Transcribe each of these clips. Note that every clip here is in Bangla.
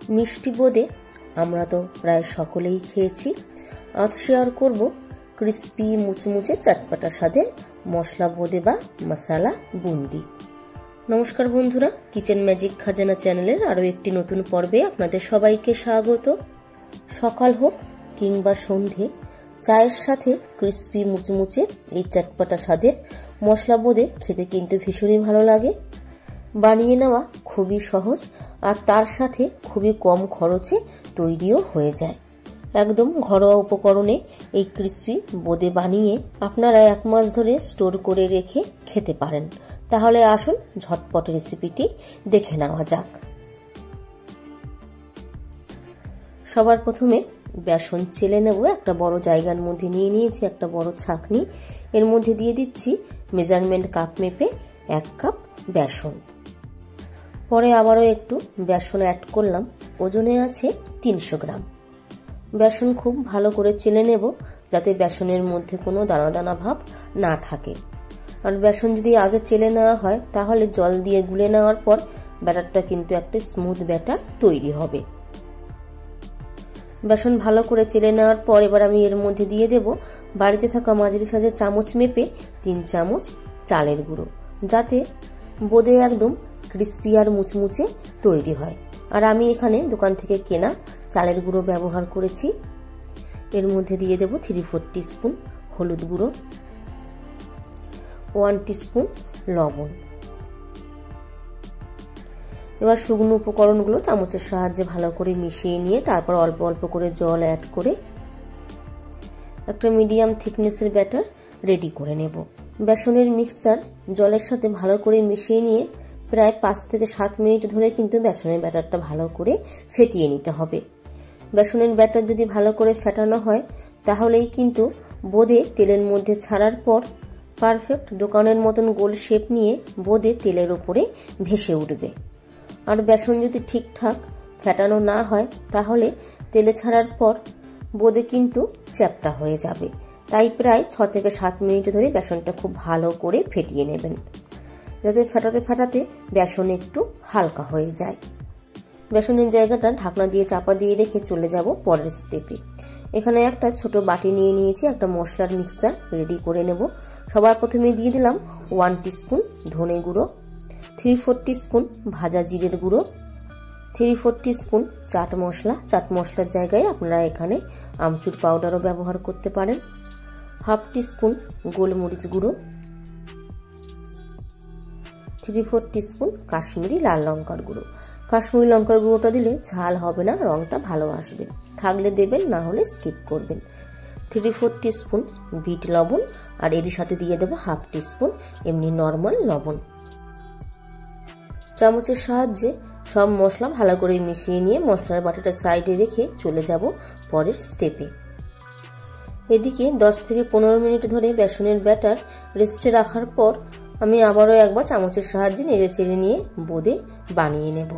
মিষ্টি বোঁদে আমরা তো প্রায় সকলেই খেয়েছি। আজ শেয়ার করব ক্রিস্পি মুচমুচে চটপটা স্বাদের মশলা বোঁদে বা মশালা বুন্দি। নমস্কার বন্ধুরা, কিচেন ম্যাজিক খাজানা চ্যানেলের আরও একটি নতুন পর্বে আপনাদের সবাইকে স্বাগত। সকাল হোক কিংবা সন্ধে, চায়ের সাথে ক্রিস্পি মুচমুচে এই চটপটা স্বাদের মশলা বোঁদে খেতে কিন্তু ভীষণই ভালো লাগে। বানিয়ে নেওয়া খুবই সহজ আর তার সাথে খুবই কম খরচে তৈরিও হয়ে যায়। একদম ঘরোয়া উপকরণে এই ক্রিস্পি বোঁদে বানিয়ে আপনারা 1 মাস ধরে স্টোর করে রেখে খেতে পারেন। তাহলে আসুন ঝটপট রেসিপিটি দেখে নেওয়া যাক। সবার প্রথমে বেসন চেলে নেব। একটা বড় জায়গার মধ্যে নিয়ে নিয়েছি একটা বড় ছাঁকনি। এর মধ্যে দিয়ে দিচ্ছি মেজারমেন্ট কাপ মেপে 1 কাপ বেসন। পরে আবারও একটু বেসন অ্যাড করলাম, ওজনে আছে 300 গ্রাম। বেসন খুব ভালো করে চেলে নেব যাতে বেসনের মধ্যে কোনো দানা দানা ভাব না থাকে। আর বেসন যদি আগে চেলে নেওয়া হয় তাহলে জল দিয়ে গুলে নেওয়ার পর ব্যাটারটা কিন্তু একটা স্মুথ ব্যাটার তৈরি হবে। বেসন ভালো করে চেলে নেওয়ার পর এবার আমি এর মধ্যে দিয়ে দেব বাড়িতে থাকা মাঝারি সাইজের চামচ মেপে 3 চামচ চালের গুঁড়ো, যাতে বোঁদে একদম ক্রিস্পি আর মুচমুচে তৈরি হয়। আর আমি এখানে দোকান থেকে কেনা চালের গুঁড়ো ব্যবহার করেছি। এর মধ্যে দিয়ে দেব 3/4 টিস্পুন হলুদ গুঁড়ো, 1 টিস্পুন লবণ। এবার শুকনো উপকরণগুলো চামচের সাহায্যে ভালো করে মিশিয়ে নিয়ে তারপর অল্প অল্প করে জল অ্যাড করে একটা মিডিয়াম থিকনেসের ব্যাটার রেডি করে নেব। বেসনের মিক্সচার জলের সাথে ভালো করে মিশিয়ে নিয়ে প্রায় 5 থেকে 7 মিনিট ধরে কিন্তু বেসনের ব্যাটারটা ভালো করে ফেটিয়ে নিতে হবে। বেসনের ব্যাটার যদি ভালো করে ফেটানো হয় তাহলেই কিন্তু বোঁদে তেলের মধ্যে ছাড়ার পর পারফেক্ট দোকানের মতন গোল শেপ নিয়ে বোঁদে তেলের ওপরে ভেসে উঠবে। আর বেসন যদি ঠিকঠাক ফেটানো না হয় তাহলে তেলে ছাড়ার পর বোঁদে কিন্তু চ্যাপ্টা হয়ে যাবে। তাই প্রায় 6 থেকে 7 মিনিট ধরে বেসনটা খুব ভালো করে ফেটিয়ে নেবেন, যাতে ফেটাতে ফেটাতে বেসন একটু হালকা হয়ে যায়। বেসনের জায়গাটা ঢাকনা দিয়ে চাপা দিয়ে রেখে চলে যাব পরের স্টেপে। এখানে একটা ছোট বাটি নিয়ে নিয়েছি, একটা মশলার মিক্সচার রেডি করে নেব। সবার প্রথমে দিয়ে দিলাম 1 টিস্পুন ধনে গুঁড়ো, 3/4 টিস্পুন ভাজা জিরের গুঁড়ো, 3/4 টিস্পুন চাট মশলা। চাট মশলার জায়গায় আপনারা এখানে আমচুর পাউডারও ব্যবহার করতে পারেন, 1/2 টিস্পুন গোলমরিচ গুঁড়ো, 3/4 টিস্পুন কাশ্মীরি লাল লঙ্কার গুঁড়ো। কাশ্মীরি লঙ্কার গুঁড়োটা দিলে ঝাল হবে না, রংটা ভালো আসবে। থাকলে দেবেন, না হলে স্কিপ করবেন। 3/4 টিস্পুন বিট লবণ, আর এর সাথে দিয়ে দেবো 1/2 টিস্পুন এমনি নর্মাল লবণ। চামচের সাহায্যে সব মশলা ভালো করে মিশিয়ে নিয়ে মশলার বাটিটা সাইডে রেখে চলে যাব পরের স্টেপে। এদিকে 10 থেকে 15 মিনিট ধরে বেসনের ব্যাটার রেস্টে রাখার পর আমি আবারও একবার চামচের সাহায্যে নেড়ে চেড়ে নিয়ে বোঁদে বানিয়ে নেব।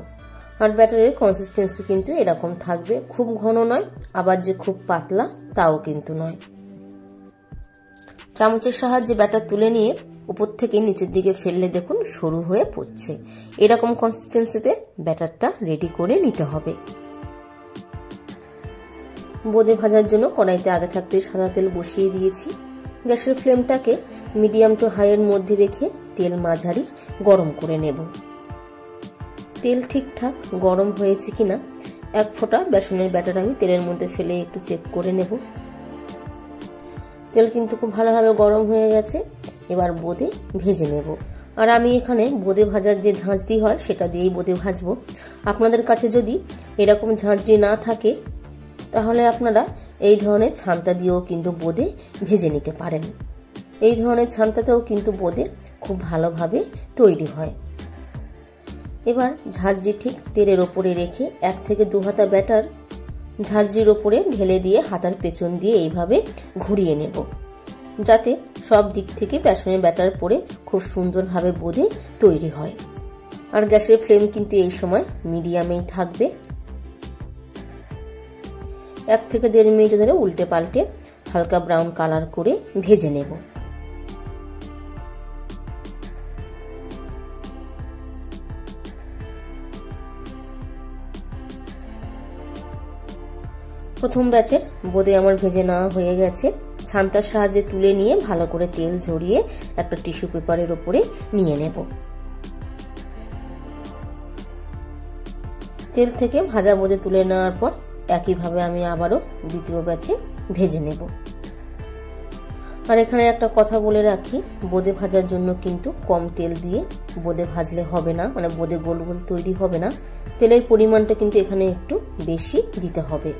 আর ব্যাটারের কনসিস্টেন্সি কিন্তু এরকম থাকবে, খুব ঘন নয় আবার যে খুব পাতলা তাও কিন্তু নয়। চামচের সাহায্যে ব্যাটার তুলে নিয়ে উপর থেকে নিচের দিকে ফেললে দেখুন সরু হয়ে পড়ছে। এরকম কনসিস্টেন্সিতে ব্যাটারটা রেডি করে নিতে হবে। বোঁদে ভাজার জন্য কড়াইতে আগে থাকতে সাদা তেল বসিয়ে দিয়েছি। গ্যাসের ফ্লেমটাকে মিডিয়াম টু হাই এর মধ্যে রেখে তেল মাঝারি গরম করে নেব। তেল ঠিকঠাক গরম হয়েছে কিনা 1 ফোঁটা বেসনের ব্যাটার আমি তেলের মধ্যে ফেলে একটু চেক করে নেব। তেল কিন্তু খুব ভালোভাবে গরম হয়ে গেছে। এবার বোঁদে ভেজে নেব। আর আমি এখানে বোঁদে ভাজার যে ঝাঁঝরি হয় সেটা দিয়েই বোঁদে ভাজবো। আপনাদের কাছে যদি এরকম ঝাঁঝরি না থাকে তাহলে আপনারা এই ধরনের ছান্তা দিয়েও কিন্তু বোঁদে ভেজে নিতে পারেন। এই ধরনের ছান্তাতেও কিন্তু বোঁদে খুব ভালোভাবে তৈরি হয়। এবার ঝাঁঝরি ঠিক তেলের ওপরে রেখে 1 থেকে 2 হাতা ব্যাটার ঝাঁঝরির ওপরে ঢেলে দিয়ে হাতার পেছন দিয়ে এইভাবে ঘুরিয়ে নেব, যাতে সব দিক থেকে বেসনের ব্যাটার পড়ে খুব সুন্দরভাবে বোঁদে তৈরি হয়। আর গ্যাসের ফ্লেম কিন্তু এই সময় মিডিয়ামেই থাকবে। 1 থেকে 1.5 মিনিট ধরে উল্টে পাল্টে হালকা ব্রাউন কালার করে ভেজে নেব। প্রথম ব্যাচের বোঁদে আমার ভেজে নেওয়া হয়ে গেছে। ছান্তার সাহায্যে তুলে নিয়ে ভালো করে তেল ঝরিয়ে একটা টিস্যু পেপারের উপরে নিয়ে নেব। তেল থেকে ভাজা বোঁদে তুলে নেওয়ার পর একইভাবে আমি আবারও দ্বিতীয় ব্যাচে ভেজে নেব। আর এখানে একটা কথা বলে রাখি, বোঁদে ভাজার জন্য কিন্তু কম তেল দিয়ে বোঁদে ভাজলে হবে না, মানে বোঁদে গোল গোল তৈরি হবে না। তেলের পরিমাণটা কিন্তু এখানে একটু বেশি দিতে হবে।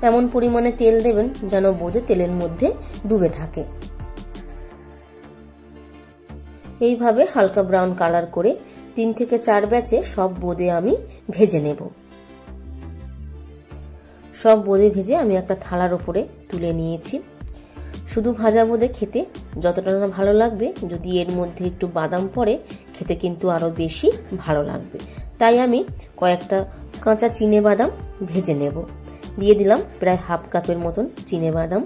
এমন পরিমাণে তেল দেবেন যেন বোঁদে তেলের মধ্যে ডুবে থাকে। এইভাবে হালকা ব্রাউন কালার করে 3 থেকে 4 ব্যাচে সব বোঁদে আমি ভেজে নেব। সব বোঁদে ভেজে আমি একটা থালার উপরে তুলে নিয়েছি। শুধু ভাজা বোঁদে খেতে যতটা না ভালো লাগবে, যদি এর মধ্যে একটু বাদাম পড়ে খেতে কিন্তু আরো বেশি ভালো লাগবে। তাই আমি কয়েকটা কাঁচা চিনে বাদাম ভেজে নেব। দিয়ে দিলাম প্রায় হাফ কাপের মতন চিনে বাদাম।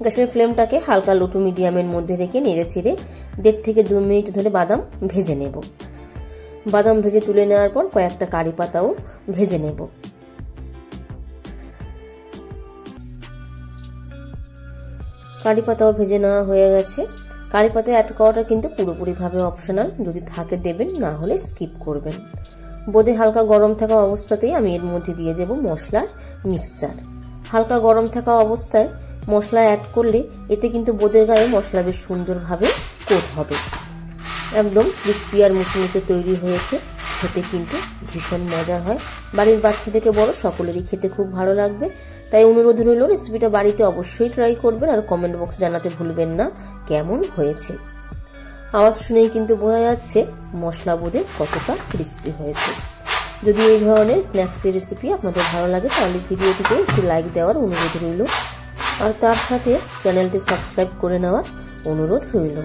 গ্যাসের ফ্লেমটাকে হালকা লো টু মিডিয়ামের মধ্যে রেখে নেড়ে চেড়ে 1.5 থেকে 2 মিনিট ধরে বাদাম ভেজে নেব। বাদাম ভেজে তুলে নেওয়ার পর কয়েকটা কারি পাতাও ভেজে নেব। কারি পাতাও ভেজে নেওয়া হয়ে গেছে। কারি পাতা অ্যাড করাটা কিন্তু পুরোপুরিভাবে অপশনাল, যদি থাকে দেবেন, না হলে স্কিপ করবেন। বোঁদে হালকা গরম থাকা অবস্থাতেই আমি এর মধ্যে দিয়ে দেব মশলার মিক্সচার। হালকা গরম থাকা অবস্থায় মশলা অ্যাড করলে এতে কিন্তু বোঁদের গায়ে মশলা বেশ সুন্দরভাবে কোট হবে। একদম ক্রিস্পি আর মুচমুচে তৈরি হয়েছে, খেতে কিন্তু ভীষণ মজার হয়। বাড়ির বাচ্চা থেকে বড় সকলেরই খেতে খুব ভালো লাগবে। তাই অনুরোধ রইল, রেসিপিটা বাড়িতে অবশ্যই ট্রাই করবেন আর কমেন্ট বক্স জানাতে ভুলবেন না কেমন হয়েছে। আওয়াজ শুনেই কিন্তু বোঝা যাচ্ছে মশলা বোঁদে কতটা ক্রিস্পি হয়েছে। যদি এই ধরনের স্ন্যাক্সের রেসিপি আপনাদের ভালো লাগে তাহলে ভিডিওটিতে একটি লাইক দেওয়ার অনুরোধ রইল, আর তার সাথে চ্যানেলটি সাবস্ক্রাইব করে নেওয়ার অনুরোধ রইল।